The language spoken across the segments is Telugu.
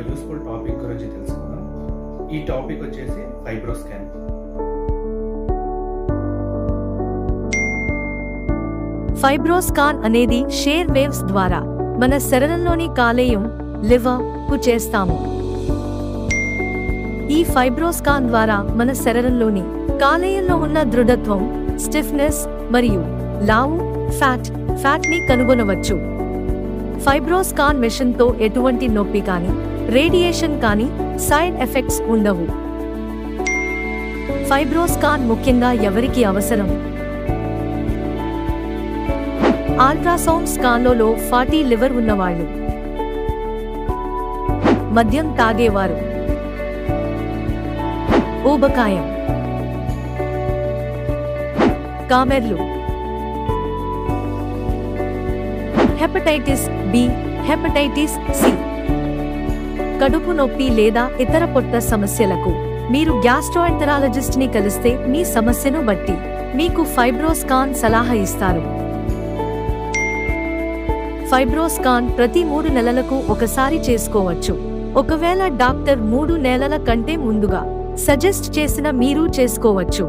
యూస్ఫుల్ టాపిక్ గురించి తెలుసుకుందాం. ఈ టాపిక్ వచ్చేసి ఫైబ్రోస్కాన్. ఫైబ్రోస్కాన్ అనేది షేర్ వేవ్స్ ద్వారా మన శరీరంలోని కాలేయం, లివర్ కు చేస్తాము. ఈ ఫైబ్రోస్కాన్ ద్వారా మన శరీరంలోని కాలేయంలో ఉన్న దృఢత్వం, స్టిఫ్నెస్ మరియు లావు ఫ్యాట్ ని కనుగొనవచ్చు. ఫైబ్రోస్కాన్ మెషిన్ తో ఎటువంటి నొప్పి కానీ, రేడియేషన్ కానీ సైడ్ ఎఫెక్ట్స్ ఉండవు. ఫైబ్రోస్కాన్ ముఖ్యంగా ఎవరికి అవసరం? అల్ట్రాసౌండ్ స్కాన్లలో ఫాటీ లివర్ ఉన్నవాళ్ళు, మద్యం తాగేవారు, ఊబకాయం, కామెర్లు, హెపటైటిస్ బి, హెపటైటిస్ సి, కడుపు నొప్పి లేదా ఇతర పొట్ట సమస్యలకు మీరు గ్యాస్ట్రోఎంటరాలజిస్ట్ ని కలిస్తే మీ సమస్యను బట్టి మీకు ఫైబ్రోస్కాన్ సలహా ఇస్తారు. ఫైబ్రోస్కాన్ ప్రతి 3 నెలలకు ఒకసారి చేసుకోవచ్చు. ఒకవేళ డాక్టర్ 3 నెలల కంటే ముందుగా సజెస్ట్ చేసిన మీరు చేసుకోవచ్చు.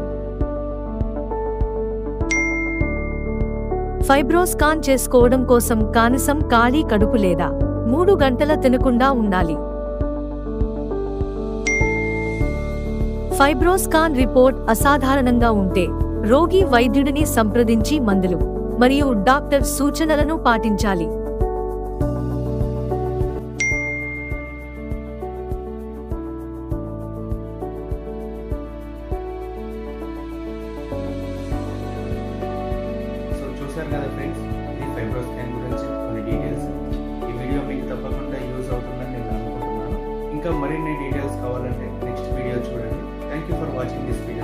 ఫైబ్రోస్కాన్ చేసుకోవడం కోసం కనీసం ఖాళీ కడుపు లేదా 3 గంటల తినకుండా ఉండాలి. ఫైబ్రోస్కాన్ రిపోర్ట్ అసాధారణంగా ఉంటే రోగి వైద్యుడిని సంప్రదించి మందులు మరియు డాక్టర్ సూచనలను పాటించాలి. చూసారు కదా ఫ్రెండ్స్, ఇది ఫైబ్రోస్కాన్ గురించి కొన్ని డీటెయిల్స్. ఈ వీడియో మీకు తప్పకుండా యూజ్ అవుతుందని నేను అనుకుంటున్నాను. ఇంకా మరిన్ని డీటెయిల్స్ కావాలంటే నెక్స్ట్ వీడియో చూడండి. Thank you for watching this video.